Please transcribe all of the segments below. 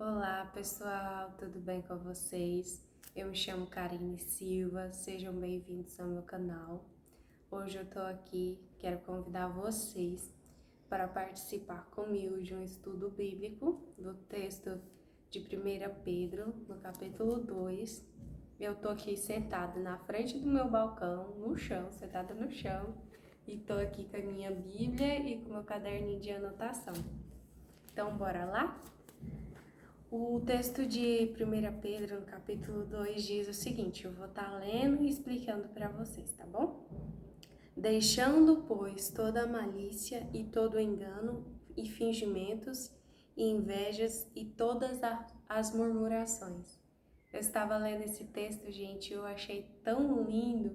Olá pessoal, tudo bem com vocês? Eu me chamo Karine Silva, sejam bem-vindos ao meu canal. Hoje eu tô aqui, quero convidar vocês para participar comigo de um estudo bíblico do texto de 1 Pedro, no capítulo 2. Eu tô aqui sentada na frente do meu balcão, no chão, sentada no chão, e tô aqui com a minha Bíblia e com o meu caderninho de anotação. Então, bora lá? O texto de 1 Pedro, no capítulo 2, diz o seguinte, eu vou estar lendo e explicando para vocês, tá bom? Deixando, pois, toda a malícia e todo o engano e fingimentos e invejas e todas as murmurações. Eu estava lendo esse texto, gente, eu achei tão lindo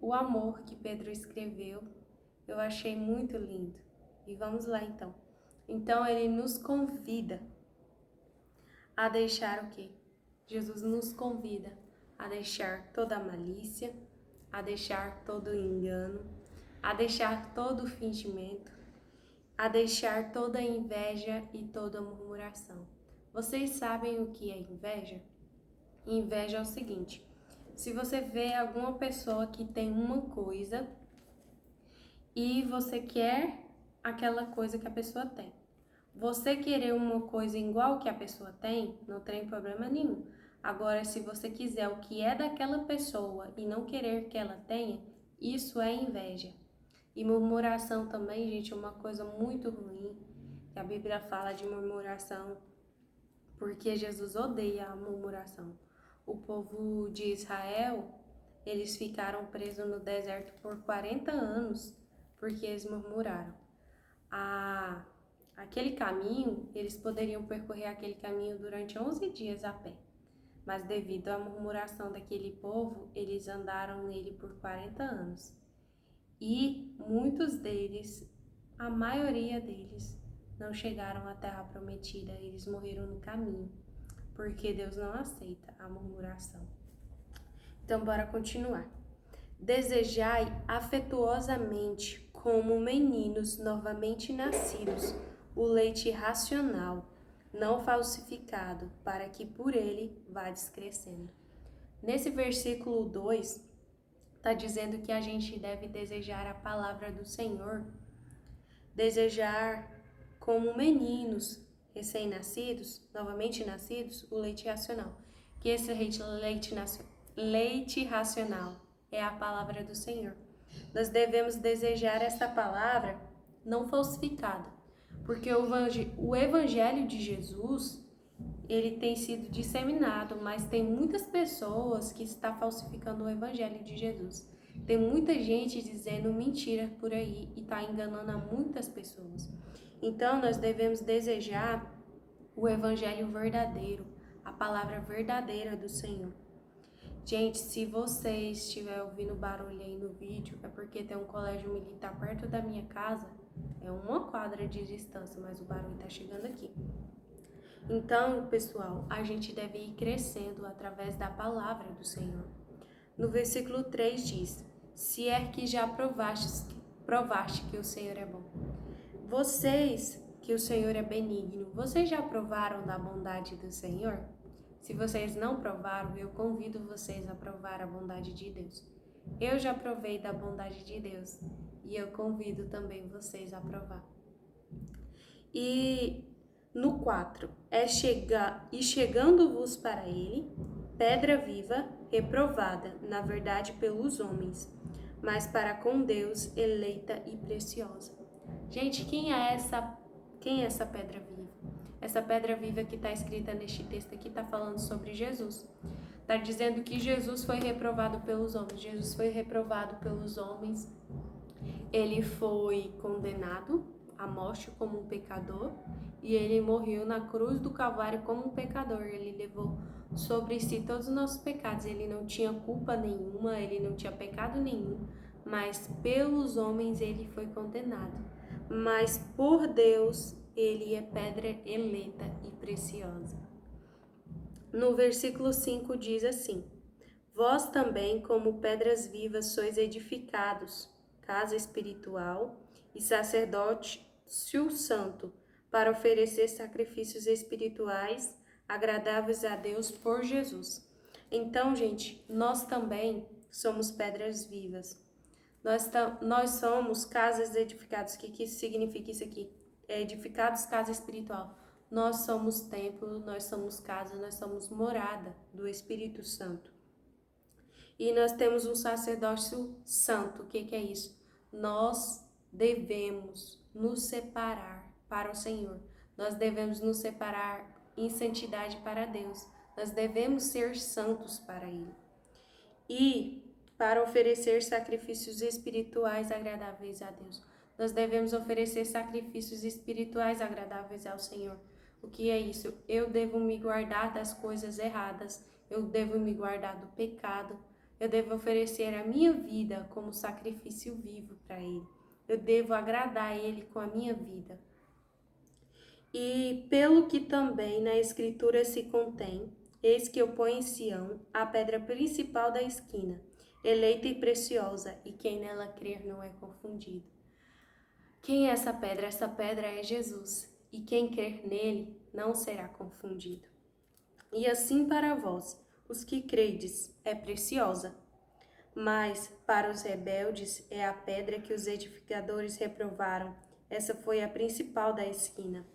o amor que Pedro escreveu, eu achei muito lindo. E vamos lá então. Então ele nos convida a deixar o quê? Jesus nos convida a deixar toda a malícia, a deixar todo o engano, a deixar todo o fingimento, a deixar toda a inveja e toda a murmuração. Vocês sabem o que é inveja? Inveja é o seguinte: se você vê alguma pessoa que tem uma coisa e você quer aquela coisa que a pessoa tem. Você querer uma coisa igual que a pessoa tem, não tem problema nenhum. Agora, se você quiser o que é daquela pessoa e não querer que ela tenha, isso é inveja. E murmuração também, gente, é uma coisa muito ruim. A Bíblia fala de murmuração porque Jesus odeia a murmuração. O povo de Israel, eles ficaram presos no deserto por 40 anos porque eles murmuraram. Aquele caminho, eles poderiam percorrer aquele caminho durante 11 dias a pé, mas devido à murmuração daquele povo, eles andaram nele por 40 anos. E muitos deles, a maioria deles, não chegaram à terra prometida, eles morreram no caminho, porque Deus não aceita a murmuração. Então, bora continuar. Desejai afetuosamente, como meninos novamente nascidos, o leite racional, não falsificado, para que por ele vades crescendo. Nesse versículo 2, está dizendo que a gente deve desejar a palavra do Senhor, desejar como meninos recém-nascidos, novamente nascidos, o leite racional. Que esse leite racional é a palavra do Senhor. Nós devemos desejar esta palavra não falsificada, porque o evangelho de Jesus, ele tem sido disseminado, mas tem muitas pessoas que estão falsificando o evangelho de Jesus. Tem muita gente dizendo mentira por aí e está enganando a muitas pessoas. Então, nós devemos desejar o evangelho verdadeiro, a palavra verdadeira do Senhor. Gente, se vocês estiverem ouvindo barulho aí no vídeo, é porque tem um colégio militar perto da minha casa. É uma quadra de distância, mas o barulho tá chegando aqui. Então, pessoal, a gente deve ir crescendo através da palavra do Senhor. No versículo 3 diz: se é que já provaste que o Senhor é bom. Vocês, que o Senhor é benigno, vocês já provaram da bondade do Senhor? Se vocês não provaram, eu convido vocês a provar a bondade de Deus. Eu já provei da bondade de Deus e eu convido também vocês a provar. E no 4, chegando-vos para ele, pedra viva, reprovada, na verdade pelos homens, mas para com Deus eleita e preciosa. Gente, quem é essa pedra viva? Essa pedra viva que está escrita neste texto aqui está falando sobre Jesus. Está dizendo que Jesus foi reprovado pelos homens. Jesus foi reprovado pelos homens. Ele foi condenado à morte como um pecador e ele morreu na cruz do Calvário como um pecador. Ele levou sobre si todos os nossos pecados. Ele não tinha culpa nenhuma, ele não tinha pecado nenhum, mas pelos homens ele foi condenado. Mas por Deus ele é pedra eleita e preciosa. No versículo 5 diz assim: vós também, como pedras vivas, sois edificados, casa espiritual e sacerdócio santo, para oferecer sacrifícios espirituais agradáveis a Deus por Jesus. Então, gente, nós também somos pedras vivas. Nós somos casas edificadas. O que significa isso aqui? É edificados, casa espiritual. Nós somos templo, nós somos casa, nós somos morada do Espírito Santo. E nós temos um sacerdócio santo. O que é isso? Nós devemos nos separar para o Senhor. Nós devemos nos separar em santidade para Deus. Nós devemos ser santos para Ele. E para oferecer sacrifícios espirituais agradáveis a Deus. Nós devemos oferecer sacrifícios espirituais agradáveis ao Senhor. O que é isso? Eu devo me guardar das coisas erradas. Eu devo me guardar do pecado. Eu devo oferecer a minha vida como sacrifício vivo para Ele. Eu devo agradar a Ele com a minha vida. E pelo que também na Escritura se contém, eis que eu ponho em Sião a pedra principal da esquina, eleita e preciosa, e quem nela crer não é confundido. Quem é essa pedra? Essa pedra é Jesus, e quem crer nele não será confundido. E assim para vós, os que credes, é preciosa. Mas para os rebeldes é a pedra que os edificadores reprovaram. Essa foi a principal da esquina.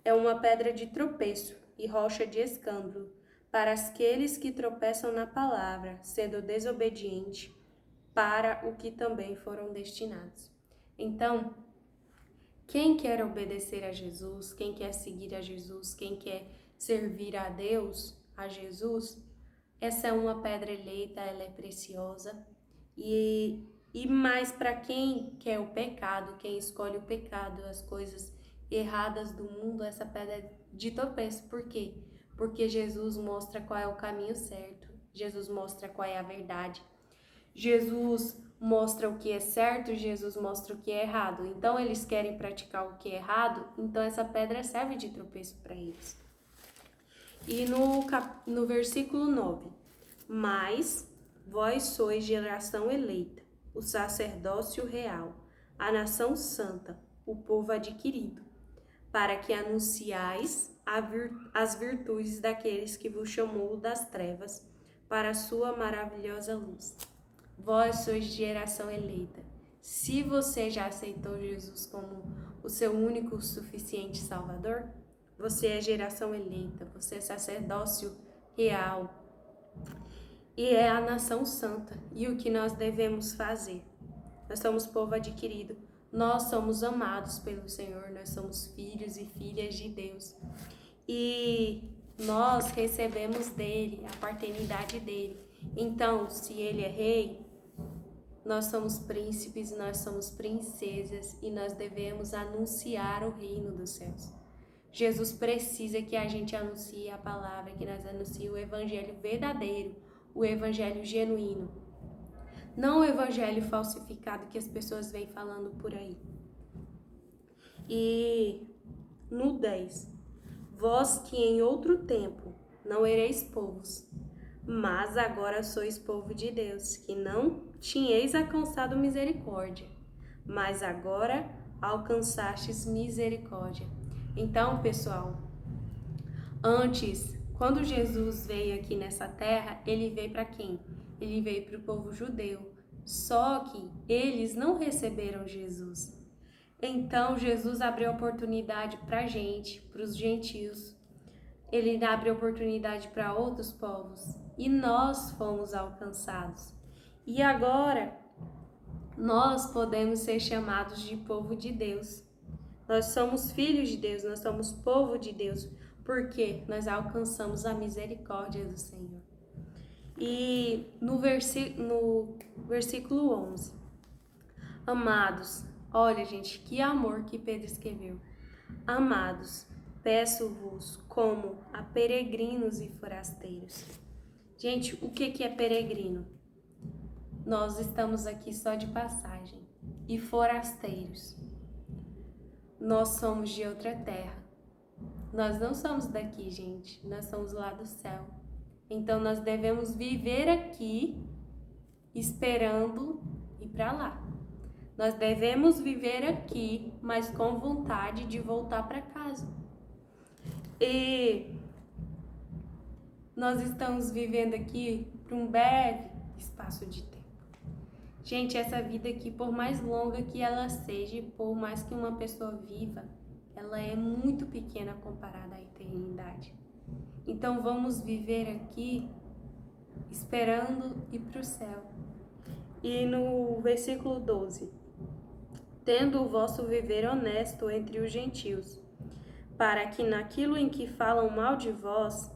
É uma pedra de tropeço e rocha de escândalo para aqueles que tropeçam na palavra, sendo desobediente para o que também foram destinados. Então, quem quer obedecer a Jesus, quem quer seguir a Jesus, quem quer servir a Deus, a Jesus, essa é uma pedra eleita, ela é preciosa. E mais para quem quer o pecado, quem escolhe o pecado, as coisas erradas do mundo, essa pedra é de tropeço. Por quê? Porque Jesus mostra qual é o caminho certo. Jesus mostra qual é a verdade. Jesus mostra o que é certo, Jesus mostra o que é errado. Então eles querem praticar o que é errado, então essa pedra serve de tropeço para eles. E no versículo 9, mas vós sois geração eleita, o sacerdócio real, a nação santa, o povo adquirido, para que anunciais as virtudes daqueles que vos chamou das trevas para a sua maravilhosa luz. Vós sois geração eleita. Se você já aceitou Jesus como o seu único suficiente Salvador, você é geração eleita, você é sacerdócio real e é a nação santa. E o que nós devemos fazer? Nós somos povo adquirido, nós somos amados pelo Senhor, nós somos filhos e filhas de Deus. E nós recebemos dele, a paternidade dele. Então, se ele é rei, nós somos príncipes, nós somos princesas e nós devemos anunciar o reino dos céus. Jesus precisa que a gente anuncie a palavra, que nós anuncie o evangelho verdadeiro, o evangelho genuíno. Não o evangelho falsificado que as pessoas vêm falando por aí. E no 10, vós que em outro tempo não ereis povos, mas agora sois povo de Deus, que não tinhais alcançado misericórdia, mas agora alcançastes misericórdia. Então, pessoal, antes, quando Jesus veio aqui nessa terra, ele veio para quem? Ele veio para o povo judeu. Só que eles não receberam Jesus. Então, Jesus abriu oportunidade para a gente, para os gentios. Ele abre oportunidade para outros povos. E nós fomos alcançados. E agora, nós podemos ser chamados de povo de Deus. Nós somos filhos de Deus, nós somos povo de Deus, porque nós alcançamos a misericórdia do Senhor. E no versículo 11, amados, olha gente, que amor que Pedro escreveu. Amados, peço-vos como a peregrinos e forasteiros. Gente, o que é peregrino? Nós estamos aqui só de passagem. E forasteiros. Nós somos de outra terra. Nós não somos daqui, gente. Nós somos lá do céu. Então, nós devemos viver aqui esperando ir para lá. Nós devemos viver aqui, mas com vontade de voltar para casa. E nós estamos vivendo aqui por um breve espaço de tempo. Gente, essa vida aqui, por mais longa que ela seja, por mais que uma pessoa viva, ela é muito pequena comparada à eternidade. Então vamos viver aqui esperando ir para o céu. E no versículo 12: tendo o vosso viver honesto entre os gentios, para que naquilo em que falam mal de vós,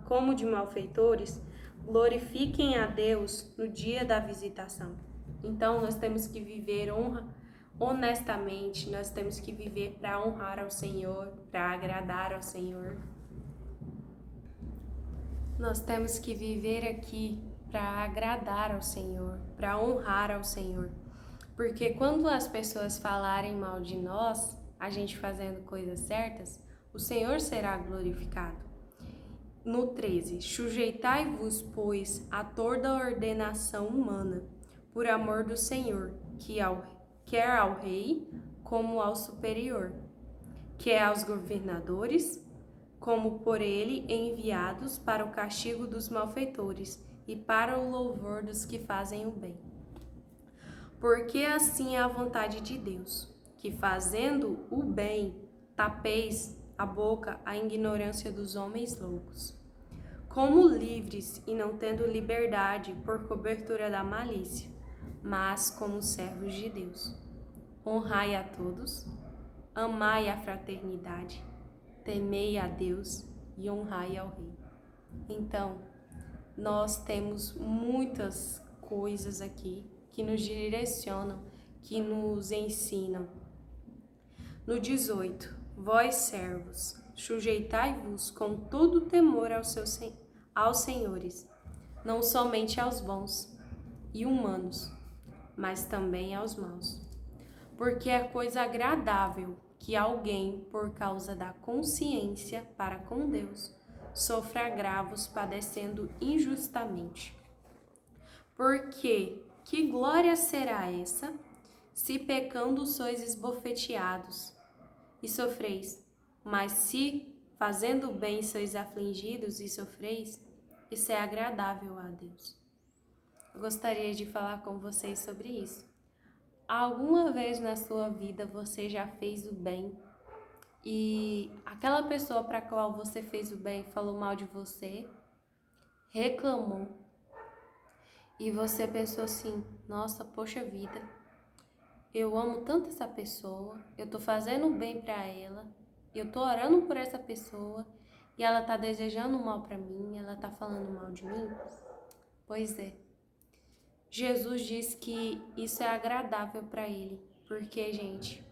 como de malfeitores, glorifiquem a Deus no dia da visitação. Então nós temos que viver honestamente, nós temos que viver para honrar ao Senhor, para agradar ao Senhor. Nós temos que viver aqui para agradar ao Senhor, para honrar ao Senhor. Porque quando as pessoas falarem mal de nós, a gente fazendo coisas certas, o Senhor será glorificado. No 13: sujeitai-vos, pois, a toda a ordenação humana, por amor do Senhor, quer ao rei, como ao superior, quer aos governadores, como por ele enviados para o castigo dos malfeitores e para o louvor dos que fazem o bem. Porque assim é a vontade de Deus, que fazendo o bem, tapeis a boca à ignorância dos homens loucos. Como livres e não tendo liberdade por cobertura da malícia, mas como servos de Deus. Honrai a todos, amai a fraternidade, temei a Deus e honrai ao Rei. Então, nós temos muitas coisas aqui que nos direcionam, que nos ensinam. No 18: vós servos, sujeitai-vos com todo temor aos senhores, não somente aos bons e humanos, mas também aos maus. Porque é coisa agradável que alguém, por causa da consciência para com Deus, sofra agravos padecendo injustamente. Porque que glória será essa, se pecando sois esbofeteados e sofreis? Mas se fazendo bem sois afligidos e sofreis, isso é agradável a Deus. Eu gostaria de falar com vocês sobre isso. Alguma vez na sua vida você já fez o bem e aquela pessoa para a qual você fez o bem falou mal de você, reclamou, e você pensou assim: nossa, poxa vida, eu amo tanto essa pessoa, eu tô fazendo bem para ela, eu tô orando por essa pessoa e ela tá desejando mal para mim, ela tá falando mal de mim? Pois é. Jesus diz que isso é agradável para ele, porque, gente,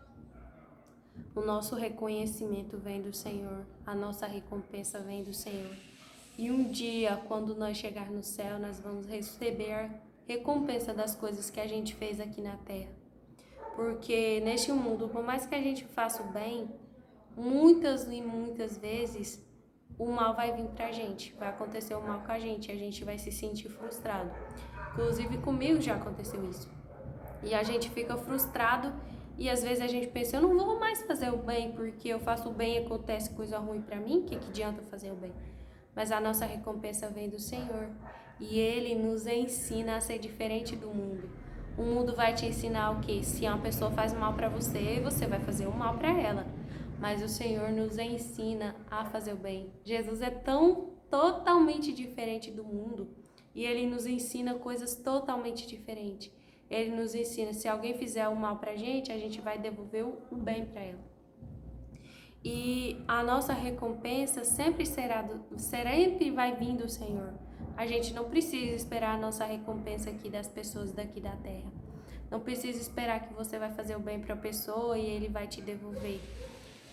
o nosso reconhecimento vem do Senhor, a nossa recompensa vem do Senhor. E um dia, quando nós chegar no céu, nós vamos receber a recompensa das coisas que a gente fez aqui na terra. Porque neste mundo, por mais que a gente faça o bem, muitas e muitas vezes o mal vai vir pra gente, vai acontecer o mal com a gente vai se sentir frustrado. Inclusive comigo já aconteceu isso. E a gente fica frustrado e às vezes a gente pensa: eu não vou mais fazer o bem porque eu faço o bem e acontece coisa ruim pra mim, que adianta fazer o bem? Mas a nossa recompensa vem do Senhor e Ele nos ensina a ser diferente do mundo. O mundo vai te ensinar o quê? Se uma pessoa faz mal pra você, você vai fazer o mal pra ela. Mas o Senhor nos ensina a fazer o bem. Jesus é totalmente diferente do mundo e Ele nos ensina coisas totalmente diferentes. Ele nos ensina: se alguém fizer o mal pra gente, a gente vai devolver o bem pra ela. E a nossa recompensa sempre vai vir do Senhor. A gente não precisa esperar a nossa recompensa aqui das pessoas daqui da terra. Não precisa esperar que você vai fazer o bem para a pessoa e ele vai te devolver.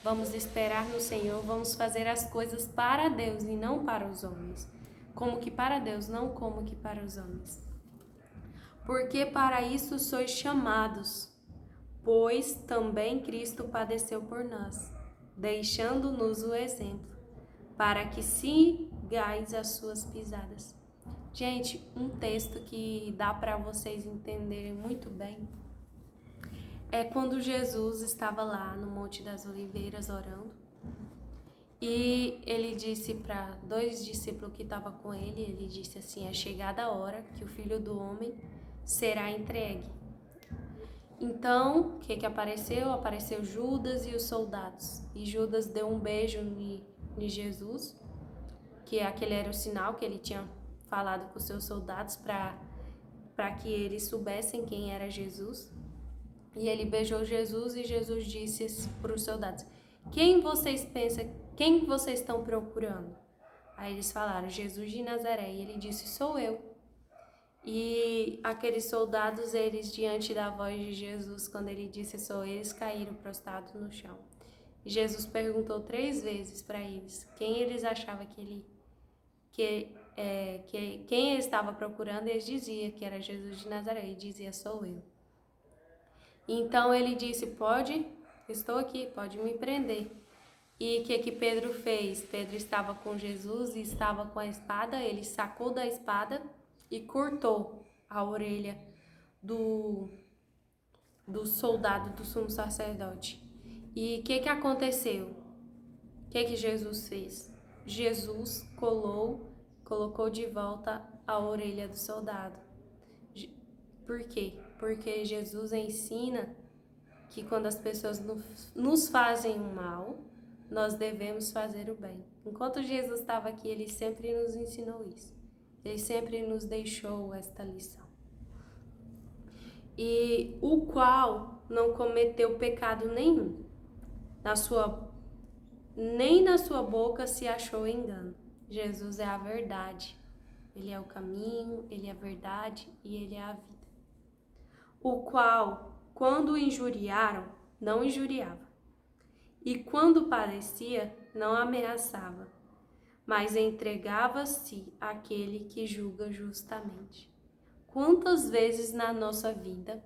Vamos esperar no Senhor, vamos fazer as coisas para Deus e não para os homens. Como que para Deus, não como que para os homens. Porque para isso sois chamados, pois também Cristo padeceu por nós, deixando-nos o exemplo, para que sigais as suas pisadas. Gente, um texto que dá para vocês entenderem muito bem é quando Jesus estava lá no Monte das Oliveiras orando E ele disse para 2 discípulos que estavam com ele disse assim: é chegada a hora que o Filho do Homem será entregue. Então, o que apareceu? Apareceu Judas e os soldados. E Judas deu um beijo em Jesus, que aquele era o sinal que ele tinha falado com os seus soldados para que eles soubessem quem era Jesus. E ele beijou Jesus e Jesus disse para os soldados: quem vocês estão procurando? Aí eles falaram: Jesus de Nazaré. E ele disse: sou eu. E aqueles soldados, eles diante da voz de Jesus, quando ele disse sou eu, eles caíram prostrados no chão. E Jesus perguntou 3 vezes para eles quem eles achavam quem ele estava procurando. Eles diziam que era Jesus de Nazaré. E dizia: sou eu. Então ele disse: estou aqui, pode me prender. E o que Pedro fez? Pedro estava com Jesus e estava com a espada. Ele sacou da espada e cortou a orelha do soldado do sumo sacerdote. E o que aconteceu? O que Jesus fez? Jesus colocou de volta a orelha do soldado. Por quê? Porque Jesus ensina que quando as pessoas nos fazem o mal, nós devemos fazer o bem. Enquanto Jesus estava aqui, ele sempre nos ensinou isso. Ele sempre nos deixou esta lição. E o qual não cometeu pecado nenhum. Nem na sua boca se achou engano. Jesus é a verdade. Ele é o caminho, ele é a verdade e ele é a vida. O qual, quando o injuriaram, não injuriava. E quando padecia, não ameaçava, mas entregava-se àquele que julga justamente. Quantas vezes na nossa vida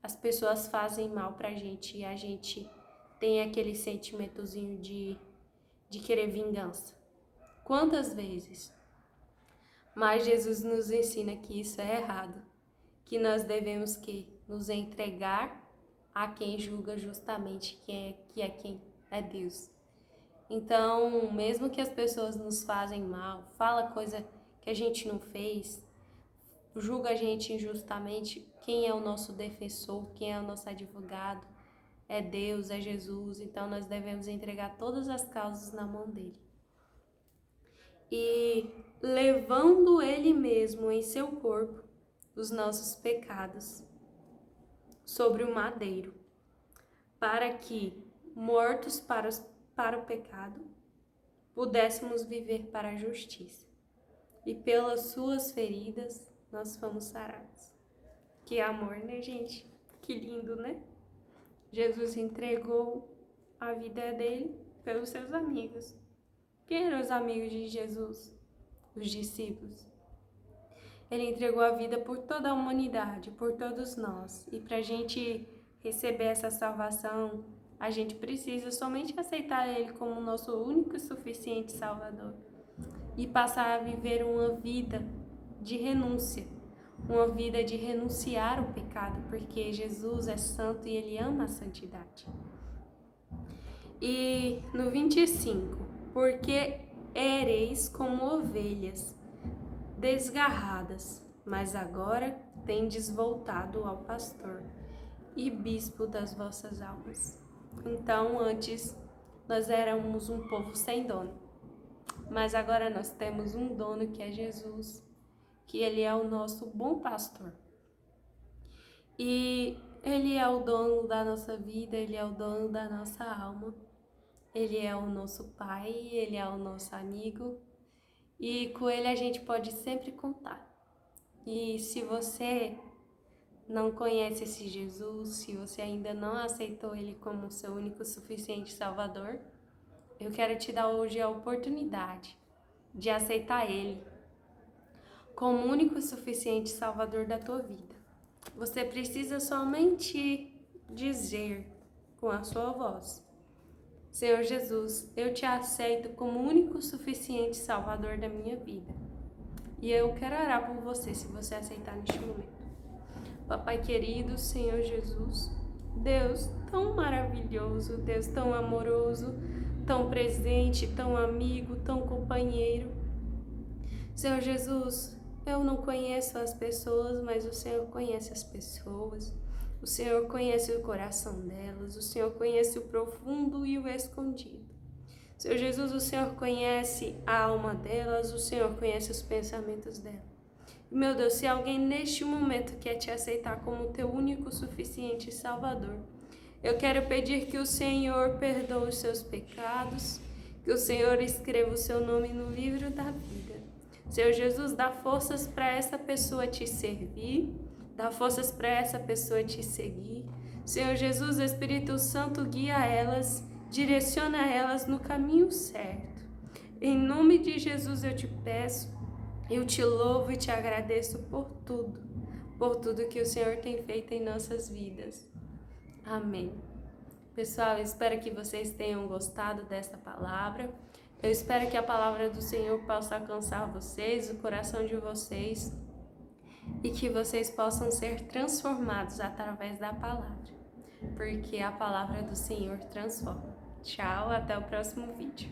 as pessoas fazem mal pra gente e a gente tem aquele sentimentozinho de querer vingança? Quantas vezes? Mas Jesus nos ensina que isso é errado, que nós devemos nos entregar a quem julga justamente, quem é Deus. Então, mesmo que as pessoas nos fazem mal, fala coisa que a gente não fez, julga a gente injustamente, quem é o nosso defensor, quem é o nosso advogado? É Deus, é Jesus. Então, nós devemos entregar todas as causas na mão dele. E levando ele mesmo em seu corpo os nossos pecados sobre o madeiro, para que, mortos para o pecado, pudéssemos viver para a justiça. E pelas suas feridas nós fomos sarados. Que amor, né, gente? Que lindo, né? Jesus entregou a vida dele pelos seus amigos. Quem eram os amigos de Jesus? Os discípulos. Ele entregou a vida por toda a humanidade, por todos nós. E para a gente receber essa salvação, a gente precisa somente aceitar Ele como nosso único e suficiente Salvador. E passar a viver uma vida de renúncia. Uma vida de renunciar ao pecado, porque Jesus é santo e Ele ama a santidade. E no 25, porque ereis como ovelhas desgarradas, mas agora tendes voltado ao pastor e bispo das vossas almas. Então, antes nós éramos um povo sem dono, mas agora nós temos um dono que é Jesus, que ele é o nosso bom pastor. E ele é o dono da nossa vida, ele é o dono da nossa alma. Ele é o nosso pai, ele é o nosso amigo. E com ele a gente pode sempre contar. E se você não conhece esse Jesus, se você ainda não aceitou ele como seu único suficiente Salvador, eu quero te dar hoje a oportunidade de aceitar ele como único e suficiente Salvador da tua vida. Você precisa somente dizer com a sua voz: Senhor Jesus, eu te aceito como único e suficiente Salvador da minha vida. E eu quero orar por você, se você aceitar neste momento. Papai querido, Senhor Jesus, Deus tão maravilhoso, Deus tão amoroso, tão presente, tão amigo, tão companheiro. Senhor Jesus, eu não conheço as pessoas, mas o Senhor conhece as pessoas. O Senhor conhece o coração delas, o Senhor conhece o profundo e o escondido. Senhor Jesus, o Senhor conhece a alma delas, o Senhor conhece os pensamentos delas. Meu Deus, se alguém neste momento quer te aceitar como teu único, suficiente Salvador, eu quero pedir que o Senhor perdoe os seus pecados, que o Senhor escreva o seu nome no livro da vida. Senhor Jesus, dá forças para essa pessoa te servir, dá forças para essa pessoa te seguir. Senhor Jesus, o Espírito Santo guia elas, direciona elas no caminho certo. Em nome de Jesus eu te peço, eu te louvo e te agradeço por tudo que o Senhor tem feito em nossas vidas. Amém. Pessoal, eu espero que vocês tenham gostado dessa palavra. Eu espero que a palavra do Senhor possa alcançar vocês, o coração de vocês, e que vocês possam ser transformados através da palavra, porque a palavra do Senhor transforma. Tchau, até o próximo vídeo.